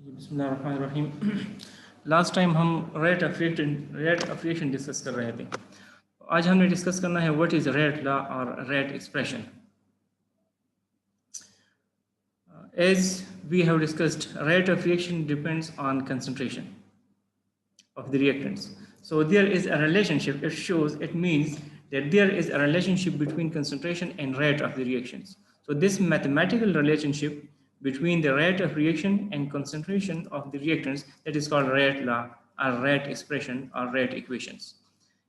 बिस्मिल्लाहिर्रहमानिर्रहीम। Last time हम rate affiliation discuss कर रहे थे। आज हमने डिस्कस करना है व्हाट इज रेट लॉ और rate expression. As we have discussed, rate of reaction depends on concentration of the reactants. So there is a relationship. It means that there is a relationship between concentration and rate of the reactions. So this mathematical relationship between the rate of reaction and concentration of the reactants, that is called rate law or rate expression or rate equations.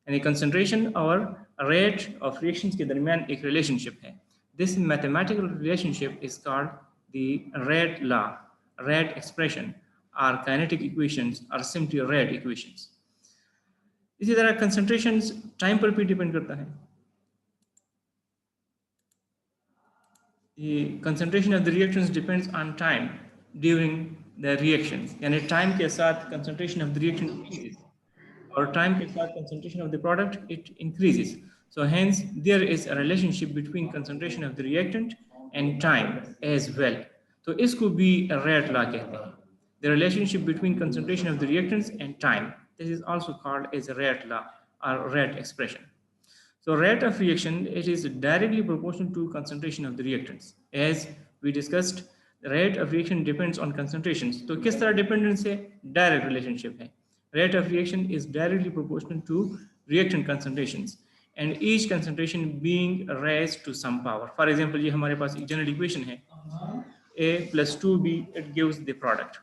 यानी concentration और rate of reactions के दरमियान एक relationship है. This mathematical relationship is called the rate law, rate expression, or kinetic equations, or simply rate equations. इसी तरह concentrations time पर भी depend करता है. The concentration of the reactions depends on time during the reactions. यानी time के साथ concentration of the reaction increases. Or time के साथ concentration of the product it increases. So hence there is a relationship between concentration of the reactant and time as well. तो इसको भी rate law कहते हैं. The relationship between concentration of the reactants and time. This is also called as a rate law or rate expression. So rate of reaction, it is directly proportional to concentration of the reactants. As we discussed, the rate of reaction depends on concentrations. तो किस तरह dependence है? Direct relationship है. Rate of reaction is directly proportional to reactant concentrations and each concentration being raised to some power. For example, ये हमारे पास एक general equation है. A plus 2B, it gives the product.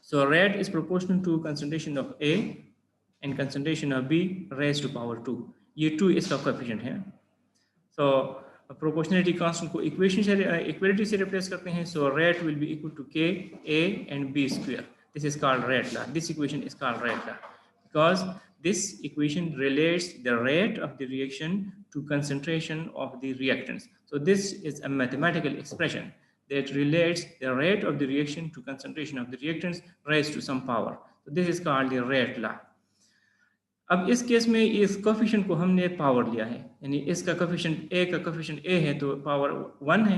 So rate is proportional to concentration of A and concentration of B raised to power 2. ये 2 इसका coefficient है. So proportionality constant को equation से equality से replace करते हैं. So rate will be equal to K A and B square. This is called rate law. This equation is called rate law because this equation relates the rate of the reaction to concentration of the reactants. So this is a mathematical expression that relates the rate of the reaction to concentration of the reactants raised to some power. So this is called the rate law. अब इस case में इस coefficient को हमने power लिया है, यानी इसका कोफिशिएंट ए का कोफिशिएंट ए है तो पावर 1 है,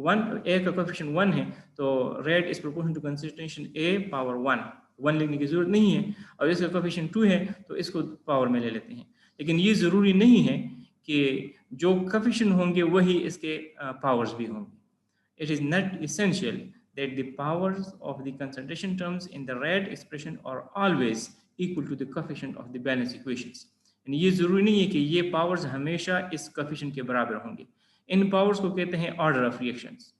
1 ए का कोफिशिएंट 1 है तो rate is proportional to concentration A power 1 लिखने की जरूरत नहीं है. और इसका कोफिशिएंट 2 है तो इसको पावर में ले लेते हैं. लेकिन ये जरूरी नहीं है कि जो कोफिशिएंट होंगे वही इसके पावर्स भी होंगे. It is not essential that the powers of the concentration terms in the rate expression are always equal to the coefficient of the balance equations. And ये जरूरी नहीं है कि ये powers हमेशा इस coefficient के बराबर होंगे. इन powers को कहते हैं order of reactions.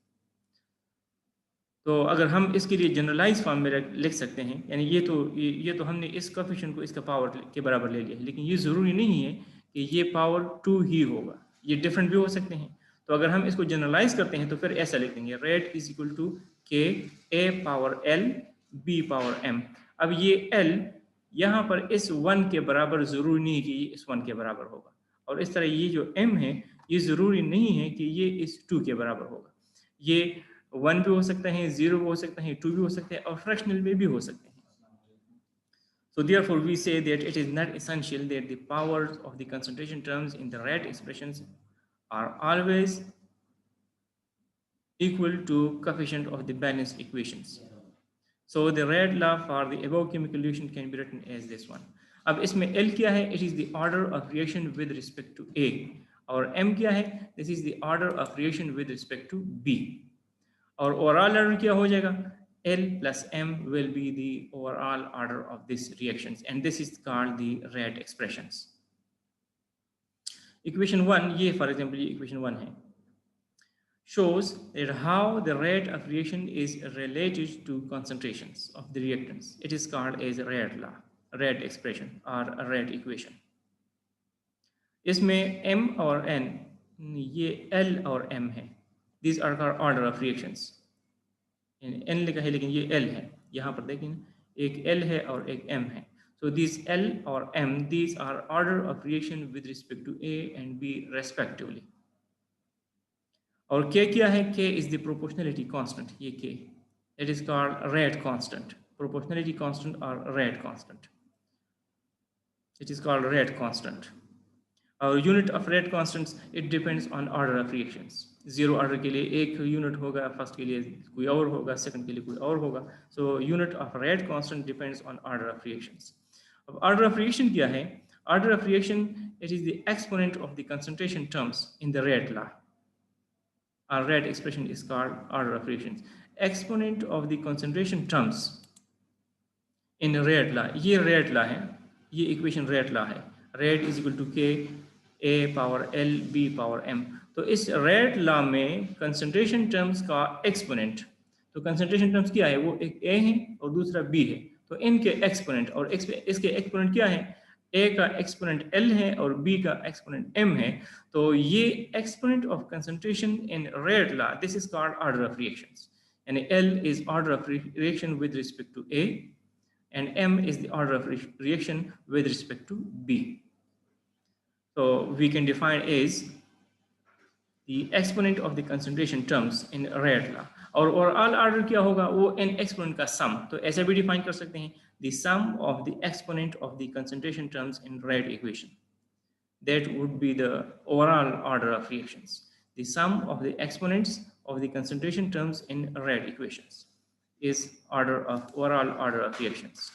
तो अगर हम इसके लिए जनरलाइज फॉर्म में लिख सकते हैं, यानी ये तो हमने इस कोफिशिएंट को इसका पावर के बराबर ले लिया है, लेकिन ये ज़रूरी नहीं है कि ये पावर 2 ही होगा, ये डिफरेंट भी हो सकते हैं. तो अगर हम इसको जनरलाइज करते हैं तो फिर ऐसा लिख देंगे rate is equal to K A power L B power M. अब ये एल यहाँ पर इस 1 के बराबर ज़रूरी नहीं है कि ये इस 1 के बराबर होगा, और इस तरह ये जो m है ये ज़रूरी नहीं है कि ये इस 2 के बराबर होगा. ये 1 भी हो सकता है, 0 भी हो सकता है, 2 भी हो सकता है और फ्रैक्शनल में भी हो सकते हैं. So therefore we say that it is not essential that the powers of the concentration terms in the rate expressions are always equal to coefficient of the balance equations. So the rate law for the above chemical reaction can be written as this one. अब इसमें L क्या है? It is the order of reaction with respect to A. और M क्या है? This is the order of reaction with respect to B. और overall order क्या हो जाएगा? L plus M will be the overall order of these reactions, and this is called the rate expressions. Equation 1, ये for example ये equation 1 है, shows that how the rate of reaction is related to concentrations of the reactants. It is called as a rate law, rate expression or a rate equation. इसमें M और N, ये L और M है. These are called order of reactions. N लिखा है लेकिन ये L है, यहाँ पर देखें एक L है और एक M है. So these L और M, these are order of reaction with respect to A and B respectively. और K क्या है? K is the proportionality constant. ये K, it is called rate constant, proportionality constant or rate constant. It is called rate constant. और unit of rate constants it depends on order of reactions. Zero order के लिए एक unit होगा, first के लिए कोई और होगा, सेकंड के लिए कोई और होगा। सो unit of rate constant depends on order of reactions. अब ऑर्डर ऑफ रिएक्शन क्या है? Order of reaction it is the exponent of the concentration terms in the rate law. Our rate expression is called order of reactions. Exponent of the concentration terms in rate law, ये rate law है, ये equation rate law है। rate is equal to k a power l b power m। तो इस rate law में concentration terms का exponent, तो concentration terms क्या है? वो एक a है और दूसरा b है। तो इनके exponent और इसके exponent क्या है? a का एक्सपोनेंट l है और b का एक्सपोनेंट m है। तो ये exponent of concentration in rate law, this is called order of reactions. यानी l is order of reaction with respect to a and m is the order of reaction with respect to b. So we can define as the exponent of the concentration terms in rate law। और overall order क्या होगा? वो n exponent का सम। तो ऐसे भी define कर सकते हैं, the sum of the exponent of the concentration terms in rate equation, that would be the overall order of reactions, the sum of the exponents of the concentration terms in rate equations is overall order of reactions।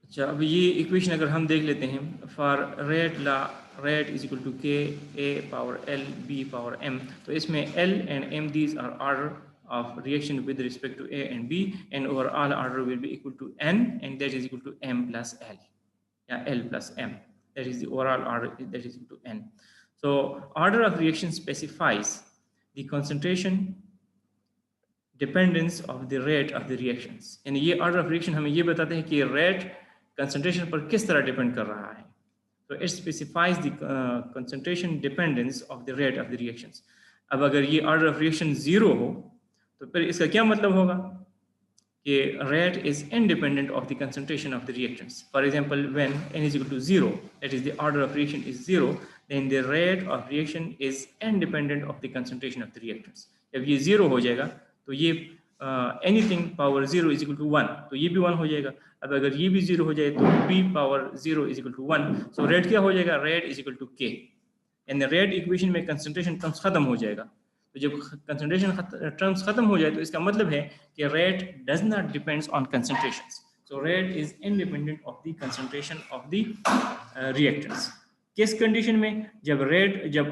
अच्छा, अब ये equation अगर हम देख लेते हैं, for rate law rate is equal to K A power L B power M. तो इसमें L and M these are order of reaction with respect to A and B, and overall order will be equal to N, and that is equal to M plus L. Yeah, L plus M. That is the overall order that is equal to N. So order of reaction specifies the concentration dependence of the rate of the reactions. यानी ये order of reaction हमें ये बताते हैं कि rate concentration पर किस तरह depend कर रहा है। So it specifies the concentration dependence of the rate of the reactions. अब अगर ये order of reaction 0 हो तो फिर इसका क्या मतलब होगा कि rate is independent of the concentration of the reactants। For example, when n is equal to 0, that is the order of reaction is 0, then the rate of reaction is independent of the concentration of the reactants। जब ये 0 हो जाएगा तो ये anything power 0 is equal to 1, तो ये भी 1 हो जाएगा। अब अगर ये भी 0 हो जाए तो b power 0 is equal to 1, so rate क्या हो जाएगा? rate is equal to k, and the rate equation में concentration terms खत्म हो जाएगा। तो जब कंसंट्रेशन टर्म्स खत्म हो जाए तो इसका मतलब है कि rate does not depends on concentrations. So rate is independent of the concentration of the reactants. किस कंडीशन में? जब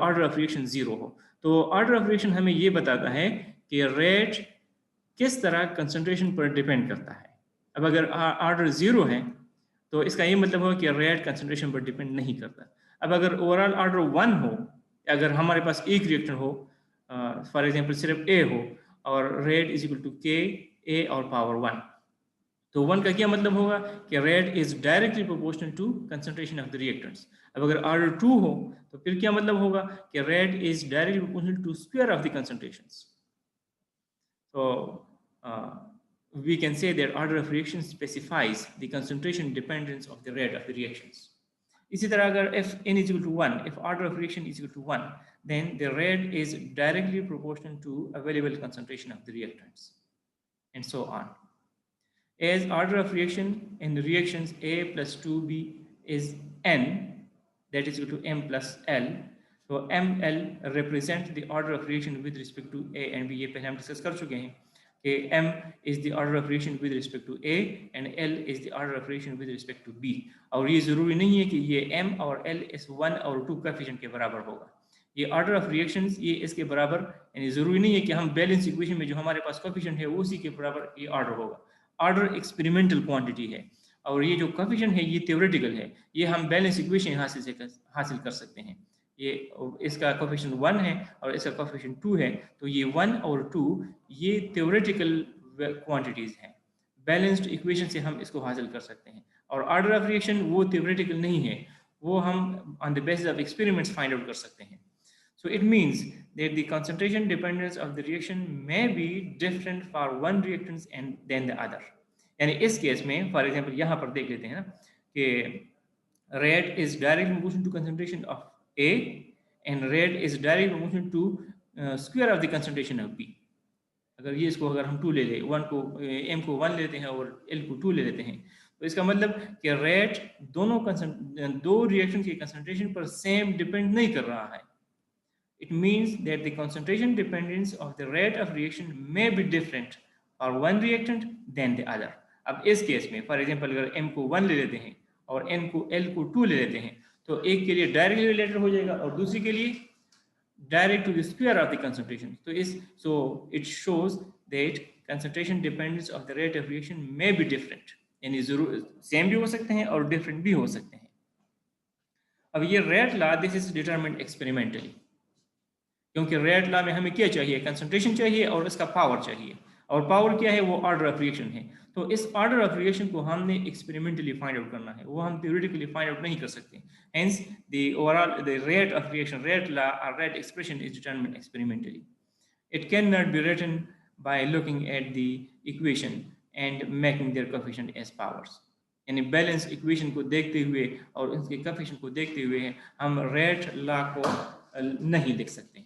ऑर्डर ऑफ रिएक्शन 0 हो। तो ऑर्डर ऑफ रिएक्शन हमें ये बताता है कि रेट किस तरह कंसंट्रेशन पर डिपेंड करता है। अब अगर ऑर्डर 0 है तो इसका ये मतलब हो कि रेट कंसंट्रेशन पर डिपेंड नहीं करता। अब अगर ओवरऑल ऑर्डर 1 हो, अगर हमारे पास एक रिएक्टर हो, फॉर एग्जाम्पल सिर्फ A हो और rate is equal to K ए और पावर 1, तो 1 का क्या मतलब होगा कि rate is directly proportional to concentration of the reactants. अब अगर ऑर्डर 2 हो तो फिर क्या मतलब होगा कि rate is directly proportional to square of the concentrations. So we can say that order of reaction specifies the concentration dependence of the rate of the reactions। इसी तरह अगर if n is equal to 1, if order of reaction is equal to 1, then the rate is directly proportional to available concentration of the reactants, and so on। As order of reaction in the reactions A plus 2B is n, that is equal to m plus l, so ml represent the order of reaction with respect to A and B। ये पहले हम discuss कर चुके हैं कि m is the order of reaction with respect to A and L is the order of reaction with respect to B। और ये जरूरी नहीं है कि ये m और L इस 1 और 2 कोएफिशिएंट के बराबर होगा। ये ऑर्डर ऑफ रिएक्शंस ये इसके बराबर, यानी जरूरी नहीं है कि हम बैलेंस इक्वेशन में जो हमारे पास कोएफिशिएंट है वो उसी के बराबर ये ऑर्डर होगा। ऑर्डर एक्सपेरिमेंटल क्वांटिटी है और ये जो कोएफिशिएंट है ये थ्योरेटिकल है। ये हम बैलेंस इक्वेशन हासिल कर सकते हैं। ये इसका कोएफिशिएंट 1 है और इसका कोएफिशिएंट 2 है, तो ये 1 और 2 ये थ्योरेटिकल क्वांटिटीज हैं। बैलेंस्ड इक्वेशन से हम इसको हासिल कर सकते हैं। और ऑर्डर ऑफ रिएक्शन वो थ्योरेटिकल नहीं है, वो हम on the basis of experiments find out कर सकते हैं। So it means that the concentration dependence of the reaction may be different for one reactant and than the other। यानी इस केस में फॉर एग्जांपल यहाँ पर देख लेते हैं ना कि rate is directly proportional to concentration of A and rate is directly proportional to square of the concentration of B। अगर ये इसको अगर हम 2 ले लें, 1 को m को 1 लेते हैं और l को 2 ले लेते हैं, तो इसका मतलब कि रेट दो रिएक्शन की कंसंट्रेशन पर सेम डिपेंड नहीं कर रहा है. It means that the concentration dependence of the rate of reaction may be different for one reactant than the other. अब इस केस में फॉर एग्जांपल अगर m को 1 ले लेते हैं और n को l को 2 ले लेते हैं, तो एक के लिए डायरेक्टली रिलेटेड हो जाएगा और दूसरी के लिए direct to the square of the concentration. So it shows that concentration dependence of the rate of reaction may be different. यानी जरूर सेम भी हो सकते हैं और डिफरेंट भी हो सकते हैं. अब ये rate law this is determined experimentally, क्योंकि रेट लॉ में हमें क्या चाहिए, कंसंट्रेशन चाहिए और इसका पावर चाहिए, और पावर क्या है, वो ऑर्डर ऑफ रिएक्शन है. तो इस ऑर्डर ऑफ रिएक्शन को हमने एक्सपेरिमेंटली फाइंड आउट करना है, वो हम थ्योरेटिकली फाइंड आउट नहीं कर सकते. Hence the rate of reaction, rate law और rate expression is determined experimentally. It can not be written by looking at the equation and making their coefficient as powers. यानी balance equation को देखते हुए और उसके कोएफिशिएंट को देखते हुए हम रेट लॉ को नहीं लिख सकते.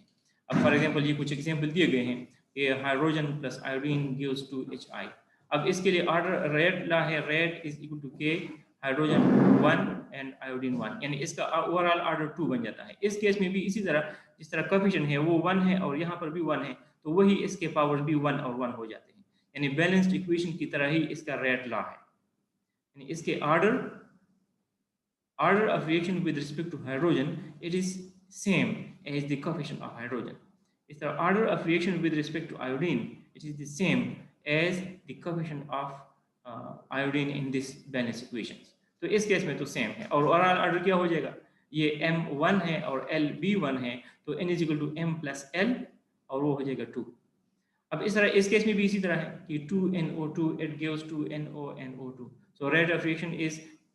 अब फॉर एग्जांपल ये कुछ एग्जांपल दिए गए हैं कि hydrogen plus iodine gives to HI. अब इसके लिए ऑर्डर रेट लॉ है, rate is equal to K hydrogen 1 and iodine 1, यानी इसका ओवरऑल ऑर्डर 2 बन जाता है. इस केस में भी इसी तरह, जिस तरह कोएफिशिएंट है वो 1 है और यहाँ पर भी 1 है, तो वही इसके पावर्स भी 1 और 1 हो जाते हैं. यानी बैलेंस्ड इक्वेशन की तरह ही इसका रेट लॉ है. यानी इसके order of reaction with respect to hydrogen, it is same as the coefficient of hydrogen. Is the order of reaction with respect to iodine, it is the same as the coefficient of iodine in this balance equations. तो इस case में तो same है. और overall order क्या हो जाएगा, ये m1 है और l b1 है, तो n is equal to m plus l और वो हो जाएगा 2. अब इस तरह इस केस में भी इसी तरह है कि 2NO2 it gives 2NO2. So rate of reaction is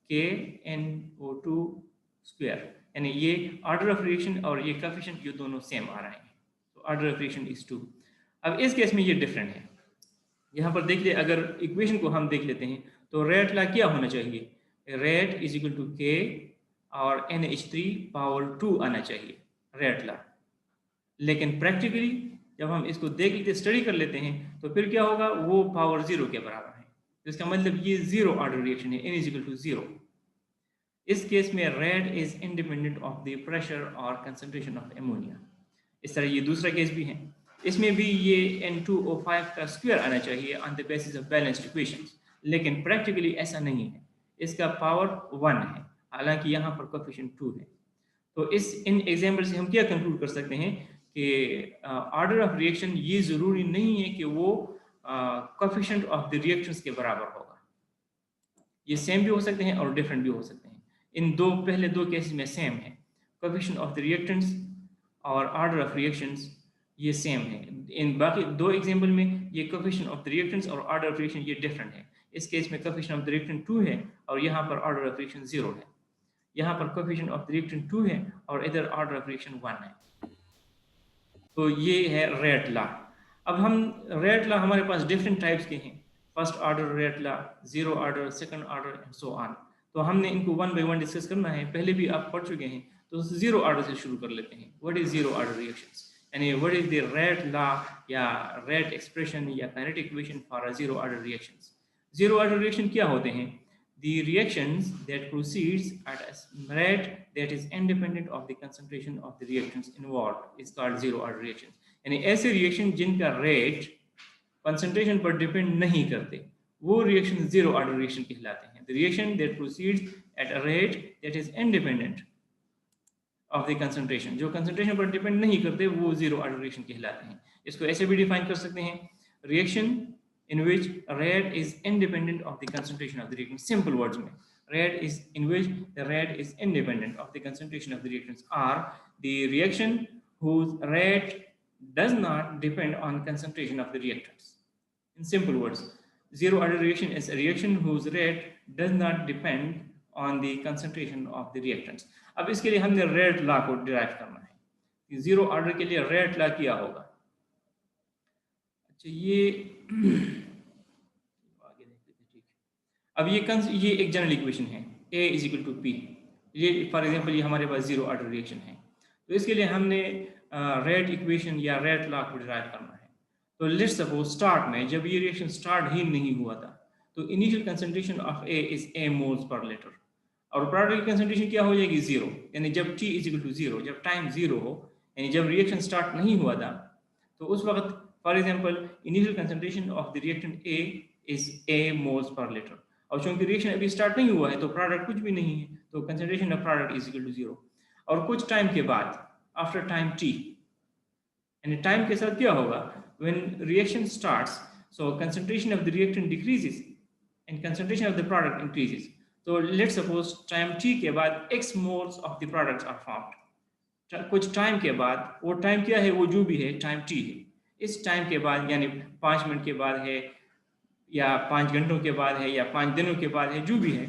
KNO2 square. यानी ये ऑर्डर ऑफ रिएक्शन और ये कोएफिशिएंट ये दोनों सेम आ रहे हैं. तो ऑर्डर ऑफ रिएक्शन इज 2. अब इस केस में ये डिफरेंट है. यहाँ पर देख ले, अगर इक्वेशन को हम देख लेते हैं तो रेट लॉ क्या होना चाहिए, rate is equal to K और NH3 पावर 2 आना चाहिए रेट लॉ. लेकिन प्रैक्टिकली जब हम इसको देख लेते, स्टडी कर लेते हैं, तो फिर क्या होगा, वो पावर 0 के बराबर है. तो इसका मतलब ये जीरो ऑर्डर रिएक्शन है, n is equal to 0. इस केस में rate is independent of the pressure और कंसंट्रेशन ऑफ एमोनिया. इस तरह ये दूसरा केस भी है, इसमें भी ये N2O5 का स्क्वायर आना चाहिए on the basis of balanced equations, लेकिन प्रैक्टिकली ऐसा नहीं है. इसका पावर 1 है, हालांकि यहाँ पर कोएफिशिएंट 2 है. तो इन एग्जाम्पल से हम क्या कंक्लूड कर सकते हैं कि ऑर्डर ऑफ रिएक्शन ये जरूरी नहीं है कि वो कोएफिशिएंट ऑफ द रिएक्शंस के बराबर होगा. ये सेम भी हो सकते हैं और डिफरेंट भी हो सकते हैं. इन पहले दो केसेस में सेम है, कोएफिशिएंट ऑफ द रिएक्टेंट्स और ऑर्डर ऑफ रिएक्शंस ये सेम है. इन बाकी दो एग्जांपल में ये कोएफिशिएंट ऑफ द रिएक्टेंट्स और ऑर्डर ऑफ रिएक्शन ये डिफरेंट है. इस केस में कोएफिशिएंट ऑफ द रिएक्टेंट 2 है और यहाँ पर ऑर्डर ऑफ रिएक्शन 0 है. यहाँ पर कोएफिशिएंट ऑफ द रिएक्टेंट 2 है और इधर ऑर्डर ऑफ रिएक्शन 1 है. तो ये है रेट लॉ. अब हम रेट लॉ हमारे पास डिफरेंट टाइप्स के हैं, first order rate law, zero order, second order and so on. तो हमने इनको वन बाय वन डिस्कस करना है. पहले भी आप पढ़ चुके हैं, तो जीरो ऑर्डर से शुरू कर लेते हैं. What is zero order reactions, यानी what is the rate law या रेट एक्सप्रेशन या kinetic equation for a zero order reactions. Zero order reaction क्या होते हैं, the reactions that proceeds at a rate that is independent of the concentration of the reactions involved is called zero order reactions. यानी ऐसे reaction जिनका rate concentration पर depend नहीं करते, वो रिएक्शन जीरो ऑर्डर रिएक्शन कहलाते हैं. The reaction that proceeds at a rate that is independent of the concentration, जो कंसंट्रेशन पर डिपेंड नहीं करते, वो जीरो ऑर्डर रिएक्शन कहलाते हैं. इसको ऐसे भी डिफाइन कर सकते हैं, reaction in which rate is independent of the concentration of the reactant. Simple words में, rate is in which the rate is independent of the concentration of the reactants are the reaction whose rate does not depend on concentration of the reactants. In simple words, zero order reaction is a reaction whose rate does not depend on the concentration of the reactants. अब इसके लिए हमने rate law को derive करना है. Zero order के लिए rate law क्या होगा. अच्छा, अब ये एक जनरल इक्वेशन है, A is equal to P. ये फॉर एग्जांपल ये हमारे पास जीरो ऑर्डर रिएक्शन है. तो इसके लिए हमने रेट इक्वेशन या रेट लॉ को डिराइव करना है. तो लेट्स सपोज स्टार्ट में जब ये रिएक्शन स्टार्ट ही नहीं हुआ था तो initial concentration of A is a moles per litre और प्रोडक्ट की कंसंट्रेशन क्या हो जाएगी 0, यानी जब t इज इक्वल टू 0, जब टाइम 0 हो, यानी जब रिएक्शन स्टार्ट नहीं हुआ था तो उस वक्त for example initial concentration of the reactant A is A moles per litre और चूंकि रिएक्शन अभी स्टार्ट नहीं हुआ है तो प्रोडक्ट कुछ भी नहीं है, तो concentration of product is equal to 0। और कुछ टाइम के बाद आफ्टर टाइम t, यानी टाइम के साथ क्या होगा, when reaction starts so concentration of the reactant decreases and concentration of the product increases। तो let's suppose टाइम t के बाद x moles of the products are formed। कुछ टाइम के बाद, वो टाइम क्या है, वो जो भी है टाइम t है, इस टाइम के बाद यानी 5 मिनट के बाद है या 5 घंटों के बाद है या 5 दिनों के बाद है, जो भी है,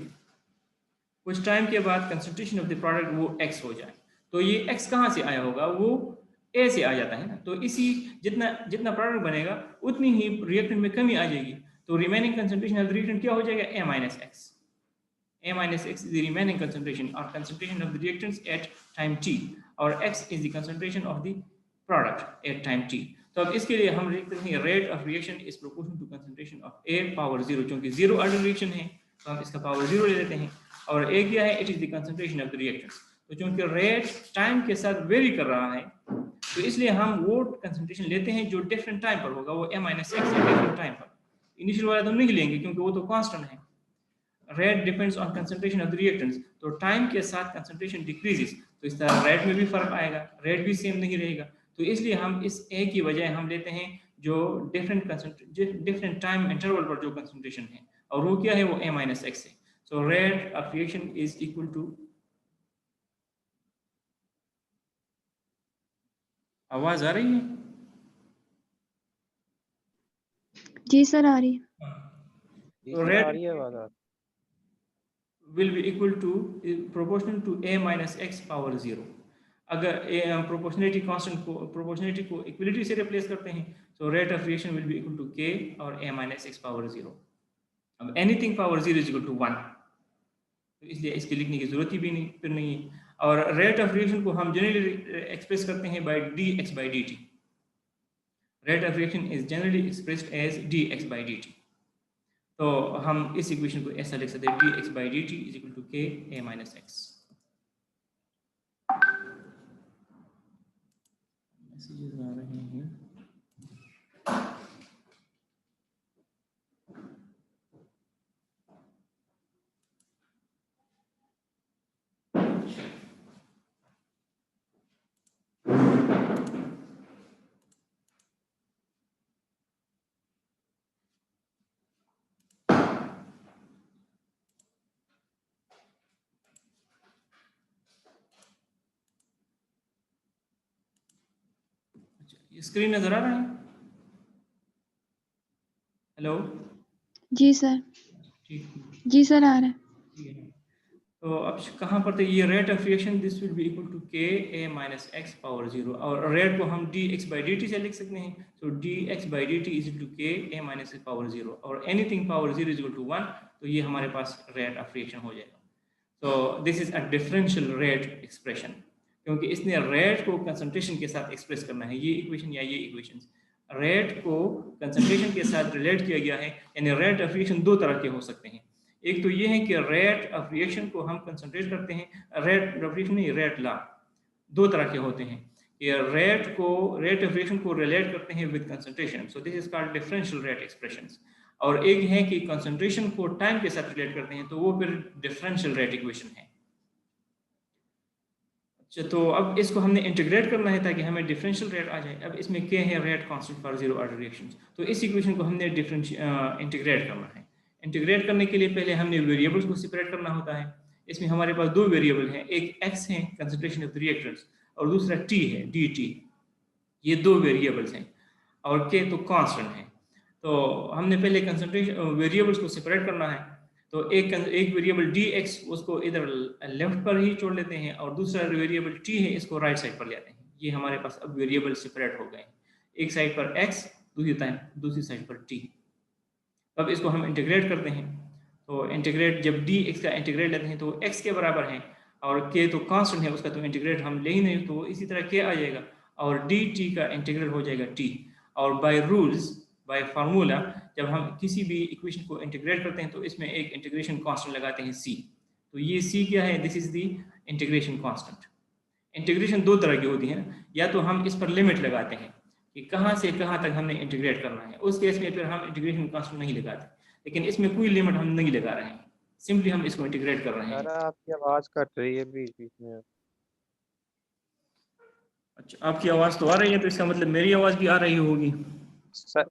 कुछ टाइम के बाद कंसंट्रेशन ऑफ द प्रोडक्ट वो x हो जाए। तो ये x कहाँ से आया होगा, वो A से आ जाता है ना, तो इसी जितना जितना प्रोडक्ट बनेगा उतनी ही रिएक्टेंट में कमी आ जाएगी, तो remaining concentration of the reactant क्या हो जाएगा, A minus x। A minus x is the remaining concentration or concentration of the reactants at time t और x is the concentration of the product at time t। तो अब इसके लिए हम लिखते हैं rate of reaction is proportional to concentration of A power 0, क्योंकि 0 order reaction है तो हम इसका पावर 0 ले लेते हैं, और A क्या है, it is the concentration of the reactants। तो चूंकि रेट टाइम के साथ वेरी कर रहा है तो इसलिए हम वो कंसंट्रेशन लेते हैं जो डिफरेंट टाइम पर होगा, वो A minus x है डिफरेंट टाइम पर। इनिशियल वाला तो नहीं लेंगे क्योंकि वो तो कांस्टेंट है। Rate depends on concentration of the reactants, तो टाइम के साथ कंसंट्रेशन डिक्रीजेस तो इस तरह रेट में भी फर्क आएगा, रेट भी सेम नहीं रहेगा। तो इसलिए हम इस A की बजाय हम लेते हैं जो डिफरेंट टाइम इंटरवल पर जो कंसंट्रेशन है, और वो क्या है, वो A minus x है। So rate of reaction is equal to, आवाज आ रही है? जी सर आ रही है। तो rate will be equal to proportional to A minus x power 0। अगर प्रोपोर्शनलिटी कांस्टेंट को, प्रोपोर्शनलिटी को इक्वलिटी से रिप्लेस करते हैं तो rate of reaction will be equal to k और A minus x पावर 0। अब anything power 0 is equal to 1, तो इसलिए इसके लिखने की जरूरत ही भी नहीं फिर नहीं है। और रेट ऑफ रिएक्शन को हम जनरली एक्सप्रेस करते हैं by dx by dt। Rate of reaction is generally expressed as dx by dt। तो हम इस इक्वेशन को ऐसा लिख सकते हैं dx by dt is equal to k A minus x। Messages आ रहे हैं। स्क्रीन नजर आ रहा है? हेलो जी सर। ठीक जी सर आ रहा है। है। तो अब कहाँ पर थे, ये rate of reaction this will be equal to k A minus x power 0, और रेट को हम dx by dt से लिख सकते हैं। तो dx by dt is equal to k A minus x power 0 और anything power 0 is equal to 1, तो ये हमारे पास रेट ऑफ रिएक्शन हो जाएगा। तो this is a differential rate expression, क्योंकि इसने रेट को कंसंट्रेशन के साथ एक्सप्रेस करना है। ये इक्वेशन या ये इक्वेशन रेट को कंसंट्रेशन के साथ रिलेट किया गया है, यानी रेट ऑफ रिएक्शन दो तरह के हो सकते हैं। एक तो ये है कि रेट ऑफ रिएक्शन को हम कंसंट्रेट करते हैं, रेट ऑफ रिएक्शन नहीं, रेट लॉ दो तरह के होते हैं। ये रेट ऑफ रिएक्शन को रिलेट करते हैं with concentration, so this is called differential rate expressions. और एक है कि कंसंट्रेशन को टाइम के साथ रिलेट करते हैं, तो वो फिर डिफरेंशियल रेट इक्वेशन है। अच्छा, तो अब इसको हमने इंटीग्रेट करना है ताकि हमें डिफरेंशियल रेट आ जाए। अब इसमें क्या है, rate constant for zero order reactions, तो इस इक्वेशन को हमने इंटीग्रेट करना है। इंटीग्रेट करने के लिए पहले हमने वेरिएबल्स को सेपरेट करना होता है। इसमें हमारे पास दो वेरिएबल हैं, एक x है कंसंट्रेशन ऑफ द रिएक्टेंट्स और दूसरा t है dt। ये दो वेरिएबल्स हैं और k तो कांस्टेंट है। तो हमने पहले कंसंट्रेशन वेरिएबल्स को सेपरेट करना है। तो एक वेरिएबल dx उसको इधर लेफ्ट पर ही छोड़ लेते हैं और दूसरा वेरिएबल t है इसको राइट साइड पर ले आते हैं। ये हमारे पास अब वेरिएबल सेपरेट हो गए, एक साइड पर x, दूसरी साइड पर t। अब इसको हम इंटीग्रेट करते हैं, तो इंटीग्रेट जब dx का इंटीग्रेट लेते हैं तो x के बराबर है और k तो कांस्टेंट है, उसका तो इंटीग्रेट हम ले ही नहीं, तो इसी तरह k आ जाएगा और dt का इंटीग्रल हो जाएगा t। और बाय रूल्स, बाय फार्मूला, जब हम किसी भी इक्वेशन को इंटीग्रेट करते हैं तो इसमें एक इंटीग्रेशन कांस्टेंट लगाते हैं c। तो ये c क्या है? This is the integration constant. Integration दो तरह की होती है, या तो हम इस पर लिमिट लगाते हैं कि कहाँ से कहाँ तक हमने इंटीग्रेट करना है, उस केस में फिर हम इंटीग्रेशन कांस्टेंट नहीं लगाते, लेकिन इसमें कोई लिमिट हम नहीं लगा रहे हैं, सिंपली हम इसको इंटीग्रेट कर रहे हैं। यार आपकी आवाज कट रही है बीच बीच में। अच्छा, आपकी आवाज तो आ रही है, तो इसका मतलब मेरी आवाज भी आ रही होगी। सर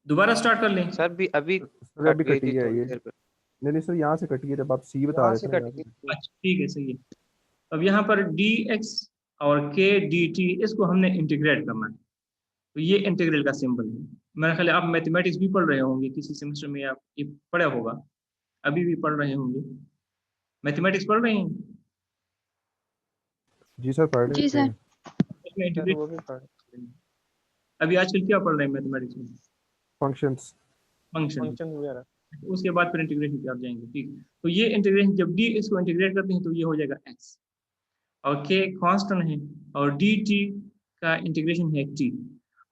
दोबारा स्टार्ट कर लें? सर भी अभी सर अभी कट गई कटी थी है थोड़ी ये। देर पे। नहीं सर, यहाँ से कटी है जब आप सी बता यहाँ रहे से थे कट ना। गई थी। अच्छा ठीक है, सही है। अब यहाँ पर dx और k dt इसको हमने इंटीग्रेट करना है, तो ये इंटीग्रल का सिंबल है। मेरा ख्याल है आप मैथमेटिक्स भी पढ़ रहे होंगे, किसी सेमेस्टर में आप ये पढ़ा होगा, अभी भी पढ़ रहे होंगे। मैथमेटिक्स पढ़ रहे हैं? जी सर, पढ़ जी रहे सर। हैं। इसमें सर इंटीग्रेट वो भी पढ़ अभी आजकल क्या पढ़ रहे हैं मैथमेटिक्स में? फंक्शंस। फंक्शन। फंक्शन वगैरह। उसके बाद फिर इंटीग्रेशन पे आप जाएंगे, ठीक। तो ये इंटीग्रेशन जब डी इसको इंटीग्रेट करते हैं तो ये हो जाएगा x, और k कांस्टेंट है, और dt का इंटीग्रेशन है t,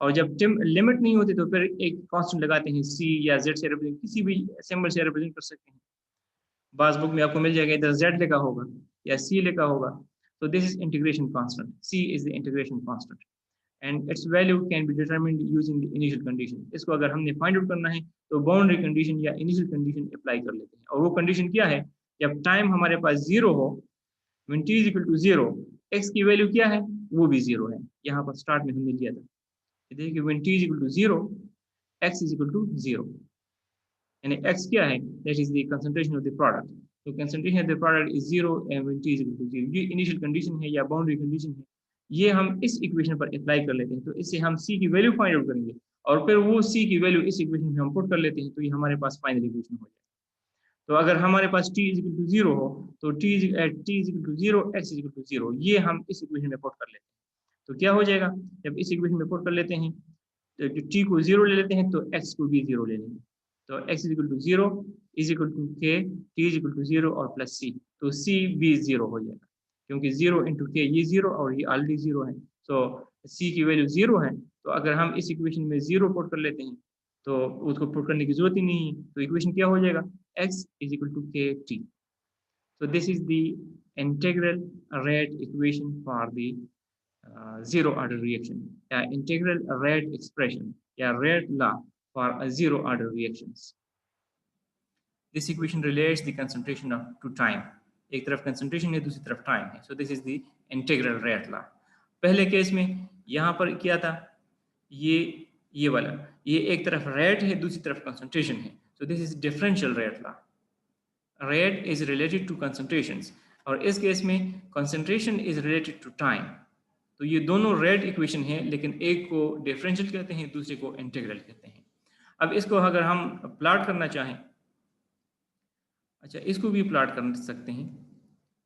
और जब लिमिट नहीं होती तो फिर एक कांस्टेंट लगाते हैं c या z से रिप्रेजेंट, किसी भी सिंबल से रिप्रेजेंट कर सकते हैं। बास बुक में आपको मिल जाएगा, इधर z लिखा होगा या c लिखा होगा, तो this is integration constant, c is the integration constant and its value can be determined using the initial condition। इसको अगर हमने फाइंड आउट करना है तो बाउंड्री कंडीशन या इनिशियल कंडीशन अप्लाई कर लेते हैं, और वो कंडीशन क्या है? जब टाइम हमारे पास 0 हो, when t is equal to 0, x की वैल्यू क्या है? वो भी 0 है। यहाँ पर स्टार्ट में हमने लिया था, देखिए when t is equal to 0, x is equal to 0, यानी x क्या है? that is the concentration of the product। तो concentration of the product is 0 and when t is equal to 0, ये इनिशियल कंडीशन है या बाउंड्री कंडीशन है, ये हम इस इक्वेशन पर अप्लाई कर लेते हैं। तो इससे हम c की वैल्यू फाइंड आउट करेंगे, और फिर वो c की वैल्यू इस इक्वेशन में हम पुट कर लेते हैं, तो ये हमारे पास फाइनल इक्वेशन हो जाए। तो अगर हमारे पास t इज इक्वल टू 0 हो तो t is equal to 0, x is equal to 0, ये हम इस इक्वेशन में पुट कर लेते हैं। तो क्या हो जाएगा? जब इस इक्वेशन में पुट कर लेते हैं तो t को 0 ले लेते हैं, तो x को भी 0 ले लेंगे, तो x is equal to 0 is equal to k, t is equal to 0 और प्लस c, तो c भी 0 हो जाएगा, क्योंकि 0 इंटू के ये 0 और ये ऑलरेडी 0 है, तो c की वैल्यू 0 है। तो अगर हम इस इक्वेशन में 0 पुट कर लेते हैं तो उसको पुट करने की जरूरत ही नहीं है, तो इक्वेशन क्या हो जाएगा? x इज इक्वल टू के टी। तो this is the integral rate equation for the zero order reaction, या इंटीग्रल रेट एक्सप्रेशन या rate law for zero order reactions। This equation relates the concentration of to time, एक तरफ concentration है, दूसरी तरफ time है, so this is the integral rate law. पहले case में यहाँ पर क्या था? ये वाला, ये एक तरफ रेट है, दूसरी तरफ कंसंट्रेशन है, so this is differential rate law. Rate is related to concentrations, और इस केस में concentration is related to time. तो ये दोनों रेट इक्वेशन है, लेकिन एक को डिफरेंशियल कहते हैं, दूसरे को इंटीग्रल कहते हैं। अब इसको अगर हम प्लॉट करना चाहें, अच्छा इसको भी प्लॉट कर सकते हैं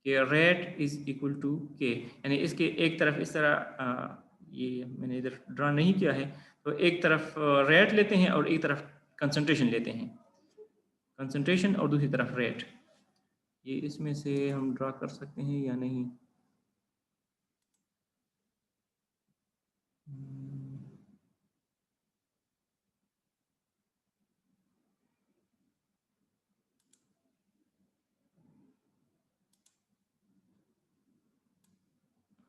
कि रेट इज इक्वल टू के, यानी इसके एक तरफ इस तरह, ये मैंने इधर ड्रा नहीं किया है, तो एक तरफ रेट लेते हैं और एक तरफ कंसंट्रेशन लेते हैं, कंसंट्रेशन और दूसरी तरफ रेट। ये इसमें से हम ड्रा कर सकते हैं या नहीं?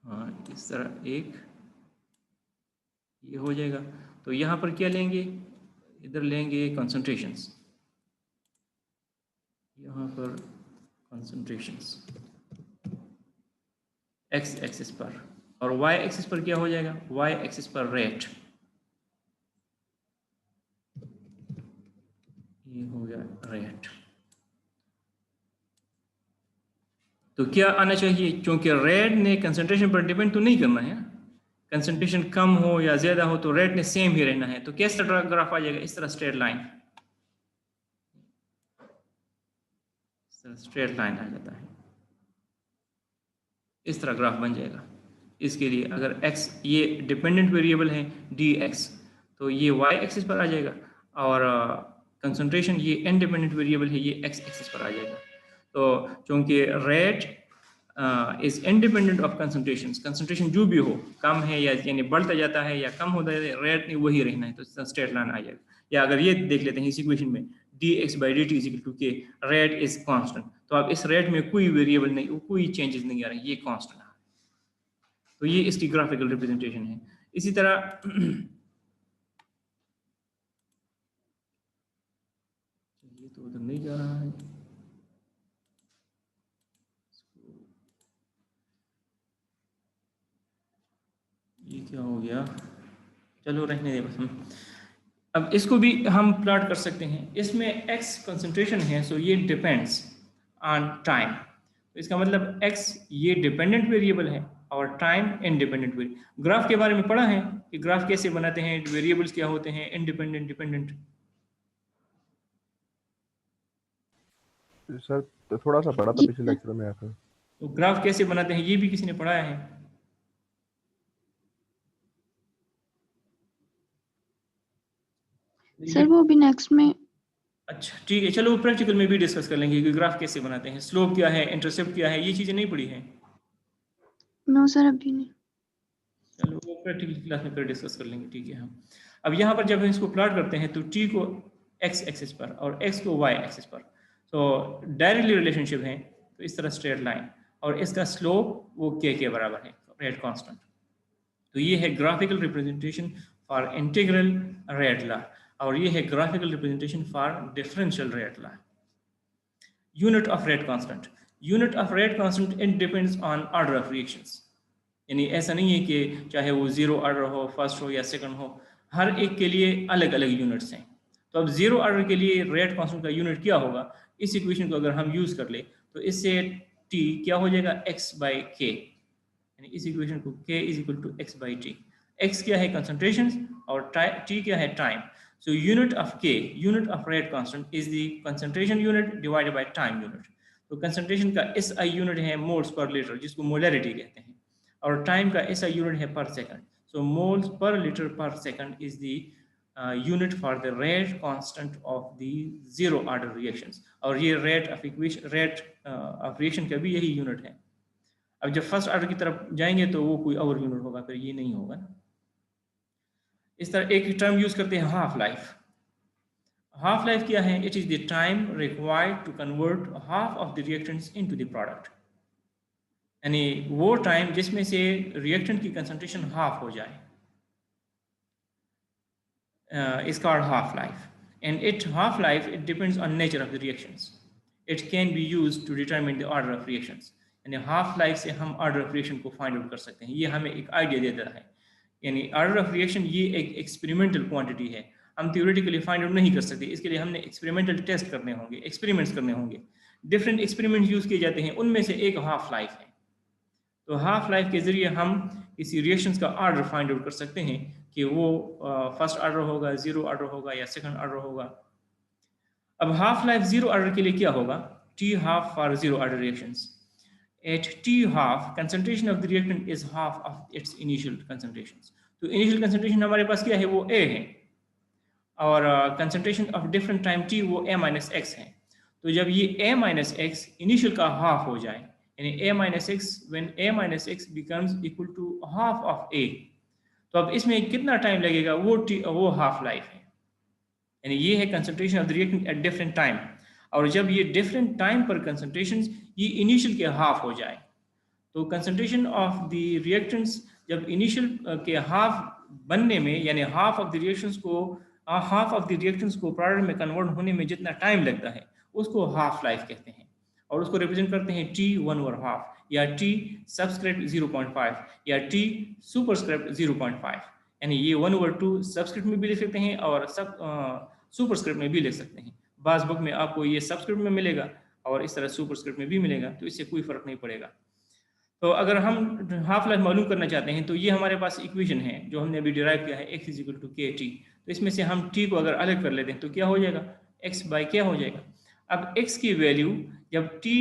हाँ, इस तरह एक ये हो जाएगा। तो यहाँ पर क्या लेंगे? इधर लेंगे कंसंट्रेशंस, यहाँ पर कंसंट्रेशंस x एक्सिस पर, और y एक्सिस पर क्या हो जाएगा? y एक्सिस पर रेट, ये हो गया रेट। तो क्या आना चाहिए? क्योंकि रेट ने कंसंट्रेशन पर डिपेंड तो नहीं करना है, कंसंट्रेशन कम हो या ज्यादा हो तो रेट ने सेम ही रहना है। तो कैसा ग्राफ आ जाएगा? इस तरह स्ट्रेट लाइन, इस तरह स्ट्रेट लाइन आ जाता है, इस तरह ग्राफ बन जाएगा। इसके लिए अगर x ये डिपेंडेंट वेरिएबल है dx, तो ये y एक्सिस पर आ जाएगा, और कंसंट्रेशन ये इंडिपेंडेंट वेरिएबल है, ये x एक्सिस पर आ जाएगा। तो चूंकि rate is independent of concentration. Concentration जो भी हो, कम है या यानी बढ़ता जाता है या कम होता है, रेट नहीं वही रहना है, तो स्ट्रेट लाइन आ जाएगा। या अगर ये देख लेते हैं इस इक्वेशन में dx/dt is equal to k, rate is constant, तो अब इस रेट में कोई वेरिएबल नहीं, कोई चेंजेस नहीं आ रहे, ये कांस्टेंट है। तो ये इसकी ग्राफिकल रिप्रेजेंटेशन है। इसी तरह ये तो उधर नहीं जा रहा है, ये क्या हो गया, चलो रहने दे बस हम। अब इसको भी हम प्लॉट कर सकते हैं। इसमें x कंसंट्रेशन है, सो ये डिपेंड्स ऑन टाइम। तो इसका मतलब x ये डिपेंडेंट वेरिएबल है और टाइम इंडिपेंडेंट वेरिएबल। ग्राफ के बारे में पढ़ा है कि ग्राफ कैसे बनाते हैं, वेरिएबल्स क्या होते हैं, इंडिपेंडेंट, डिपेंडेंट। सर तो थोड़ा सा पढ़ा था पिछले लेक्चर में आकर। तो ग्राफ कैसे बनाते हैं ये भी किसी ने पढ़ाया है? सर वो भी नेक्स्ट में। अच्छा ठीक है, चलो प्रैक्टिकल में भी डिस्कस कर लेंगे कि ग्राफ कैसे बनाते हैं, स्लोप क्या है, इंटरसेप्ट क्या है, ये चीजें नहीं पढ़ी हैं। नो सर अभी नहीं। चलो वो प्रैक्टिकल क्लास में फिर डिस्कस कर लेंगे, ठीक है। हम अब यहाँ पर जब हम इसको प्लॉट करते हैं तो t को x एक्सिस पर और x को y एक्सिस पर, तो डायरेक्टली रिलेशनशिप है, तो इस तरह स्ट्रेट लाइन, और इसका स्लोप वो k के बराबर है, रेट कांस्टेंट। तो ये है graphical representation for integral rate law, और ये है graphical representation for differential rate law. Unit of rate constant, unit of rate constant it depends on order of reactions. यानी ऐसा नहीं है कि चाहे वो जीरो ऑर्डर हो, फर्स्ट हो या सेकंड हो, हर एक के लिए अलग अलग यूनिट्स हैं। तो अब जीरो ऑर्डर के लिए रेट कांस्टेंट का यूनिट क्या होगा, इस इक्वेशन को अगर हम यूज कर ले तो इससे t क्या हो जाएगा, x/k, यानी इस इक्वेशन को k is equal to x/t। x क्या है कंसंट्रेशन और t क्या है time. So unit of k, unit of rate constant is the concentration unit divided by time unit. तो कंसंट्रेशन का SI यूनिट है मोल्स पर लीटर, जिसको molarity कहते हैं, और टाइम का SI यूनिट है per second. So moles per litre per second is the unit for the rate constant of the zero order reactions, और ये रेट ऑफ रिएक्शन का भी यही यूनिट है। अब जब फर्स्ट ऑर्डर की तरफ जाएंगे तो वो कोई और यूनिट होगा, फिर ये नहीं होगा ना। इस तरह एक टर्म यूज करते हैं हाफ लाइफ। हाफ लाइफ क्या है, it is the time required to convert half of the reactants into the product, यानी वो टाइम जिसमें से रिएक्टेंट की कंसंट्रेशन हाफ हो जाए, is called half life, and half life it depends on nature of the reactions. It can be used to determine the order of reactions. यानी half life से हम ऑर्डर ऑफ रिएक्शन को find out कर सकते हैं। ये हमें एक आइडिया देता है, यानी ऑर्डर ऑफ रिएक्शन ये एक एक्सपेरिमेंटल क्वांटिटी है, हम थ्योरेटिकली फाइंड आउट नहीं कर सकते। इसके लिए हमने एक्सपेरिमेंटल टेस्ट करने होंगे, एक्सपेरिमेंट्स करने होंगे, डिफरेंट एक्सपेरिमेंट यूज किए जाते हैं, उनमें से एक हाफ लाइफ है। तो हाफ लाइफ के जरिए हम किसी रिएक्शंस का ऑर्डर फाइंड आउट कर सकते हैं कि वो फर्स्ट ऑर्डर होगा, जीरो ऑर्डर होगा या सेकंड ऑर्डर होगा। अब हाफ लाइफ जीरो ऑर्डर के लिए क्या होगा, t half for zero order reactions. At t half, concentration of the reactant is half of its initial concentrations. तो initial concentration हमारे पास क्या है, वो A है, और concentration of different time t वो A minus x है। तो जब ये A minus x initial का half हो जाए, यानी A minus x, when A minus x becomes equal to half of A, तो अब इसमें कितना टाइम लगेगा, वो हाफ लाइफ है। यानी ये है concentration of the reactant at different time, और जब ये डिफरेंट टाइम पर कंसंट्रेशन ये इनिशियल के हाफ हो जाए, तो कंसंट्रेशन ऑफ द रिएक्टेंट्स जब इनिशियल के हाफ बनने में, यानी हाफ ऑफ द रिएक्शंस को प्रोडक्ट में कन्वर्ट होने में जितना टाइम लगता है, उसको हाफ लाइफ कहते हैं, और उसको रिप्रेजेंट करते हैं t 1/2 या t सबस्क्रिप्ट 0.5 या t सुपरस्क्रिप्ट 0.5। यानी ये 1/2 सबस्क्रिप्ट में भी लिख सकते हैं और सुपरस्क्रिप्ट में भी लिख सकते हैं। बाज़ बुक में आपको ये सबस्क्रिप्ट में मिलेगा और इस तरह सुपरस्क्रिप्ट में भी मिलेगा, तो इससे कोई फर्क नहीं पड़ेगा। तो अगर हम हाफ लाइफ मालूम करना चाहते हैं तो ये हमारे पास इक्वेशन है जो हमने अभी डिराइव किया है, x = kt। तो इसमें से हम t को अगर अलग कर लेते हैं तो क्या हो जाएगा, x/k हो जाएगा। अब x की वैल्यू जब t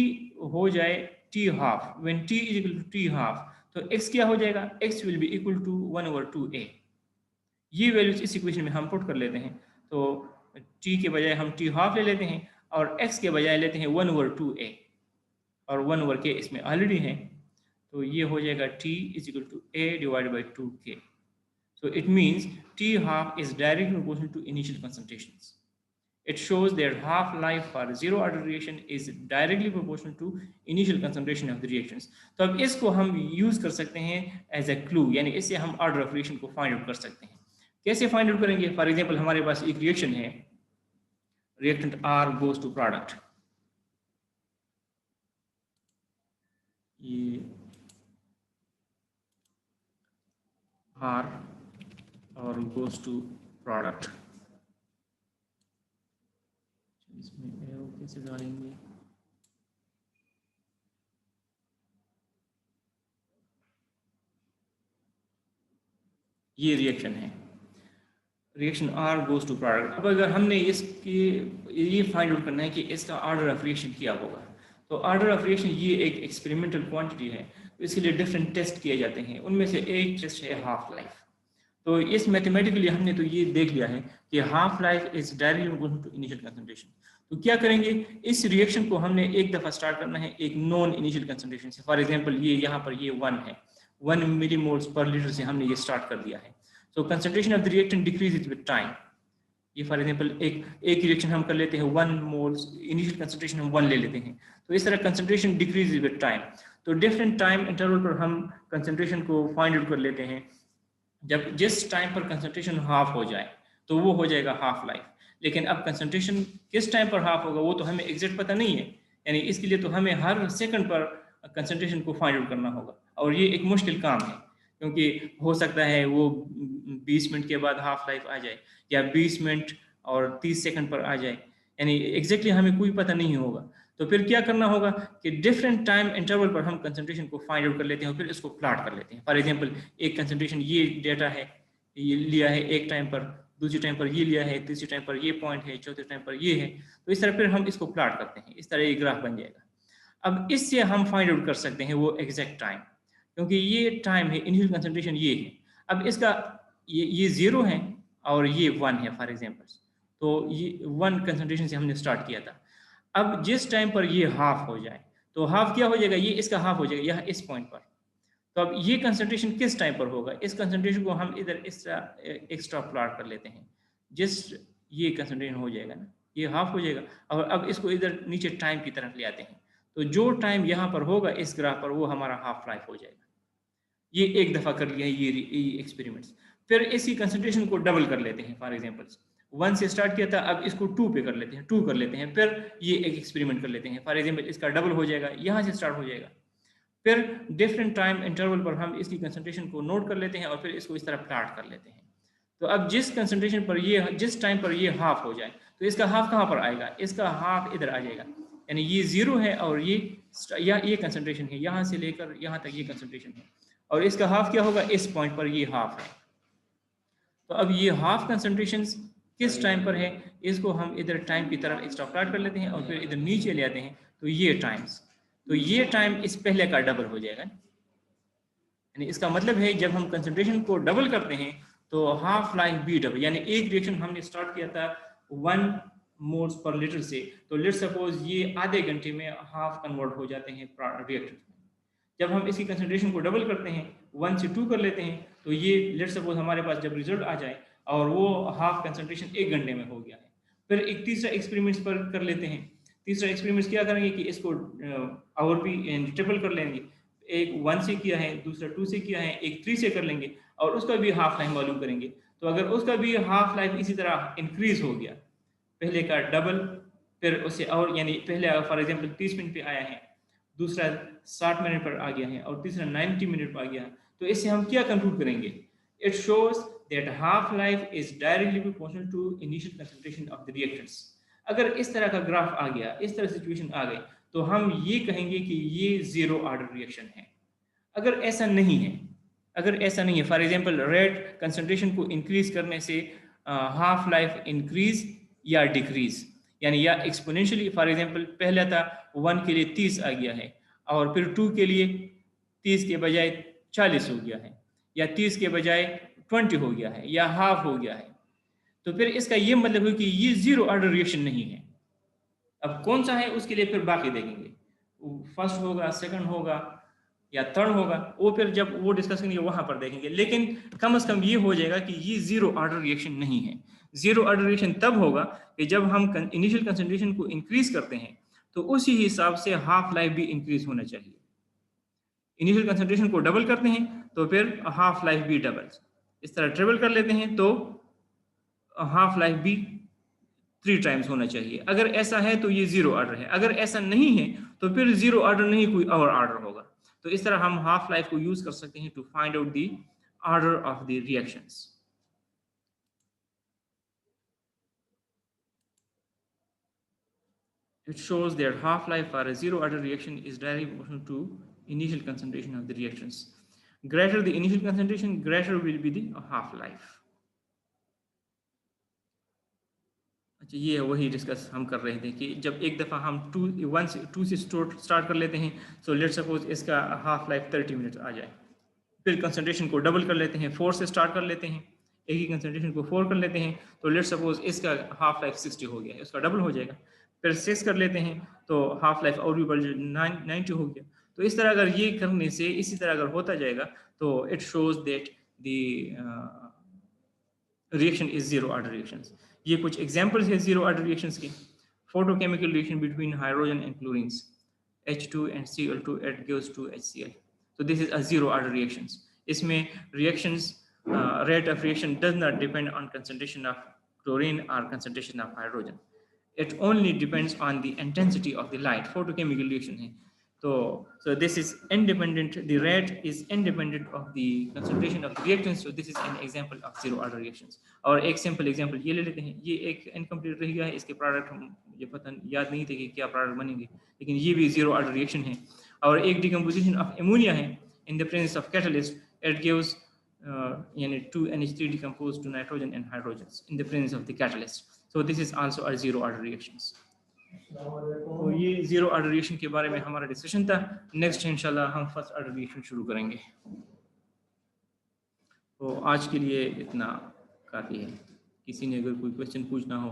हो जाए t half, when t = t half, तो x क्या हो जाएगा, x will be equal to 1/2a। ये वैल्यूज इस इक्वेशन में हम पुट कर लेते हैं, तो t के बजाय हम t हाफ ले लेते हैं और x के बजाय लेते हैं 1/2a। और 1 ओवर के इसमें ऑलरेडी है, तो ये हो जाएगा T is equal to A divided by 2K. So it means T half is directly proportional to initial concentrations. It shows that half-life for zero order reaction is directly proportional to initial concentration of the reactions. तो अब इसको हम use कर सकते हैं as a clue, यानी इससे हम ऑर्डर ऑफ रिएक्शन को फाइंड आउट कर सकते हैं. कैसे फाइंड आउट करेंगे? फॉर एग्जांपल हमारे पास एक रिएक्शन है, reactant R goes to product, ये R और goes to प्रोडक्ट. इसमें एरो कैसे डालेंगे? ये रिएक्शन है, reaction R goes to product. अब अगर हमने इसकी ये फाइंड आउट करना है कि इसका ऑर्डर ऑफ रिएक्शन क्या होगा, तो ऑर्डर ऑफ रिएक्शन ये एक एक्सपेरिमेंटल क्वांटिटी है, तो इसके लिए डिफरेंट टेस्ट किए जाते हैं. उनमें से एक टेस्ट है हाफ लाइफ. तो इस मैथमेटिकली हमने तो ये देख लिया है कि half life is directly proportional to initial concentration. तो क्या करेंगे, इस रिएक्शन को हमने एक दफा स्टार्ट करना है एक नॉन इनिशियल कंसंट्रेशन से. फॉर एग्जांपल ये यहाँ पर ये 1 है, 1 मिलीमोल्स पर लीटर से हमने ये स्टार्ट कर दिया है. So concentration of the reactant decreases with time. ये फॉर एग्जांपल एक रिएक्शन हम कर लेते हैं 1 मोल्स, इनिशियल कंसंट्रेशन हम 1 ले लेते हैं, तो इस तरह कंसंट्रेशन डिक्रीजेस विद टाइम. तो डिफरेंट टाइम इंटरवल पर हम कंसंट्रेशन को फाइंड आउट कर लेते हैं. जब जिस टाइम पर कंसंट्रेशन हाफ हो जाए तो वो हो जाएगा हाफ लाइफ. लेकिन अब कंसंट्रेशन किस टाइम पर हाफ होगा वो तो हमें एग्जैक्ट पता नहीं है, यानी इसके लिए तो हमें हर सेकंड पर कंसंट्रेशन को फाइंड आउट करना होगा, और ये एक मुश्किल काम है, क्योंकि हो सकता है वो 20 मिनट के बाद हाफ लाइफ आ जाए या 20 मिनट और 30 सेकंड पर आ जाए, यानी एग्जैक्टली हमें कोई पता नहीं होगा. तो फिर क्या करना होगा कि डिफरेंट टाइम इंटरवल पर हम कंसंट्रेशन को फाइंड आउट कर लेते हैं और फिर इसको प्लॉट कर लेते हैं. फॉर एग्जांपल एक कंसंट्रेशन ये डेटा है, ये लिया है एक टाइम पर, दूसरी टाइम पर ये लिया है, तीसरी टाइम पर ये पॉइंट है, चौथे टाइम पर ये है. तो इस तरह फिर हम इसको प्लॉट करते हैं, इस तरह ये ग्राफ बन जाएगा. अब इससे हम फाइंड आउट कर सकते हैं वो एग्जैक्ट टाइम, क्योंकि ये टाइम है, इनिशियल कंसंट्रेशन ये है. अब इसका ये 0 है और ये 1 है फॉर एग्जांपल, तो ये 1 कंसंट्रेशन से हमने स्टार्ट किया था. अब जिस टाइम पर ये हाफ हो जाए, तो हाफ क्या हो जाएगा, ये इसका हाफ हो जाएगा यहाँ इस पॉइंट पर. तो अब ये कंसंट्रेशन किस टाइम पर होगा, इस कंसंट्रेशन को हम इधर इस एक्स्ट्रा प्लॉट कर लेते हैं. जिस ये कंसंट्रेशन हो जाएगा ना, ये हाफ हो जाएगा, और अब इसको इधर नीचे टाइम की तरफ ले आते हैं, तो जो टाइम यहाँ पर होगा इस ग्राफ पर वो हमारा हाफ लाइफ हो जाएगा. ये एक दफा कर लिया है ये एक्सपेरिमेंट्स. फिर इसी कंसंट्रेशन को डबल कर लेते हैं. फॉर एग्जांपल 1 से स्टार्ट किया था, अब इसको 2 पे कर लेते हैं, 2 कर लेते हैं, फिर ये एक एक्सपेरिमेंट कर लेते हैं. फॉर एग्जांपल इसका डबल हो जाएगा, यहाँ से स्टार्ट हो जाएगा. फिर डिफरेंट टाइम इंटरवल पर हम इसकी कंसंट्रेशन को नोट कर लेते हैं और फिर इसको इस तरह प्लॉट कर लेते हैं. तो अब जिस कंसंट्रेशन पर ये, जिस टाइम पर ये हाफ हो जाए, तो इसका हाफ कहाँ पर आएगा, इसका हाफ इधर आ जाएगा, यानी ये 0 है और ये कंसंट्रेशन है, यहाँ से लेकर यहाँ तक ये कंसंट्रेशन है, और इसका हाफ क्या होगा, इस पॉइंट पर ये हाफ है. तो अब ये हाफ कंसंट्रेशन किस टाइम पर है, इसको हम इधर टाइम की तरफ एक्स्ट्रा प्लॉट कर लेते हैं और फिर इधर नीचे ले आते हैं, तो ये टाइम्स, तो ये टाइम इस पहले का डबल हो जाएगा. यानी इसका मतलब है जब हम कंसंट्रेशन को डबल करते हैं तो हाफ लाइफ भी डबल, यानी एक रिएक्शन हमने स्टार्ट किया था 1 मोल्स पर लीटर से, तो लेट्स सपोज ये आधे घंटे में हाफ कन्वर्ट हो जाते हैं रिएक्टर. जब हम इसकी कंसंट्रेशन को डबल करते हैं, 1 से 2 कर लेते हैं, तो ये लेट्स सपोज हमारे पास जब रिजल्ट आ जाए और वो हाफ कंसंट्रेशन 1 घंटे में हो गया है. फिर एक तीसरा एक्सपेरिमेंट्स पर कर लेते हैं. तीसरा एक्सपेरिमेंट्स क्या करेंगे कि इसको और भी ट्रिपल कर लेंगे. एक 1 से किया है, दूसरा 2 से किया है, एक 3 से कर लेंगे और उसका भी हाफ लाइफ मालूम करेंगे. तो अगर उसका भी हाफ लाइफ इसी तरह इंक्रीज हो गया, पहले का डबल, फिर उससे और, यानी पहले फॉर एग्जांपल 30 मिनट पे आया है, दूसरा 60 मिनट पर आ गया है और तीसरा 90 मिनट पर आ गया है, तो इससे हम क्या कंक्लूड करेंगे, it shows that half life is directly proportional to initial concentration of the reactants. अगर इस तरह का ग्राफ आ गया, इस तरह सिचुएशन आ गई, तो हम ये कहेंगे कि ये 0 ऑर्डर रिएक्शन है. अगर ऐसा नहीं है, फॉर एग्जांपल रेट कंसंट्रेशन को इंक्रीज करने से हाफ लाइफ इंक्रीज या डिक्रीज, यानी या एक्सपोनेंशियली, फॉर एग्जांपल पहला था 1 के लिए 30 आ गया है और फिर 2 के लिए 30 के बजाय 40 हो गया है, या 30 के बजाय 20 हो गया है, या हाफ हो गया है, तो फिर इसका ये मतलब है कि ये 0 ऑर्डर रिएक्शन नहीं है. अब कौन सा है उसके लिए फिर बाकी देखेंगे. फर्स्ट होगा, सेकंड होगा या थर्ड होगा, वो फिर जब वो डिस्कस करेंगे वहां पर देखेंगे। लेकिन कम से कम ये हो जाएगा कि ये जीरो ऑर्डर रिएक्शन नहीं है। जीरो ऑर्डर रिएक्शन तब होगा कि जब हम इनिशियल कंसंट्रेशन को इंक्रीज करते हैं तो उसी हिसाब से हाफ लाइफ भी इंक्रीज होना चाहिए। इनिशियल कंसंट्रेशन को डबल करते हैं तो फिर हाफ लाइफ भी डबल, इस तरह ट्रिपल कर लेते हैं तो हाफ लाइफ भी 3 टाइम्स होना चाहिए। अगर ऐसा है तो ये जीरो ऑर्डर है, अगर ऐसा नहीं है तो फिर जीरो ऑर्डर नहीं कोई और ऑर्डर होगा। तो इस तरह हम हाफ लाइफ को यूज कर सकते हैं to find out the order of the reactions. It shows that half life for a zero order reaction is directly proportional to initial concentration of the reactions. Greater the initial concentration, greater will be the half life. अच्छा, ये वही discuss हम कर रहे थे कि जब एक दफ़ा हम 2 से स्टार्ट कर लेते हैं, सो लेट्स सपोज इसका हाफ लाइफ 30 मिनट आ जाए, फिर कंसंट्रेशन को डबल कर लेते हैं, 4 से स्टार्ट कर लेते हैं, एक ही कंसंट्रेशन को 4 कर लेते हैं, तो लेट्स सपोज इसका हाफ लाइफ 60 हो गया, इसका डबल हो जाएगा। फिर 6 कर लेते हैं तो हाफ लाइफ और भी बढ़ जाए, 90 हो गया। तो इस तरह अगर ये करने से इसी तरह अगर होता जाएगा तो it shows that the reaction is zero order reactions. ये कुछ एग्जांपल्स है जीरो ऑर्डर रिएक्शंस के। Photochemical reaction between hydrogen and chlorines, H2 and Cl2 it gives to HCl. So this is a zero order reactions. इसमें reactions rate of reaction does not depend on concentration of chlorine or concentration of hydrogen. It only depends on the intensity of the light. Photochemical reaction है। So this is independent. The rate is independent of the concentration of the reactants. So this is an example of zero order reactions. और एक simple example ये ले लेते हैं। ये एक incomplete रह गया है, इसके product हम ये पता याद नहीं थे कि क्या product बनेंगे, लेकिन ये भी zero order reaction है। और एक decomposition of ammonia है in the presence of catalyst. It gives यानी 2NH3 decomposed to nitrogen and hydrogens in the presence of the catalyst. So this is also a zero order reactions. तो ये zero order reaction के बारे में हमारा discussion था। Next इंशाल्लाह हम फर्स्ट ऑर्डर रिएक्शन शुरू करेंगे। तो आज के लिए इतना काफ़ी है। किसी ने अगर कोई क्वेश्चन पूछना हो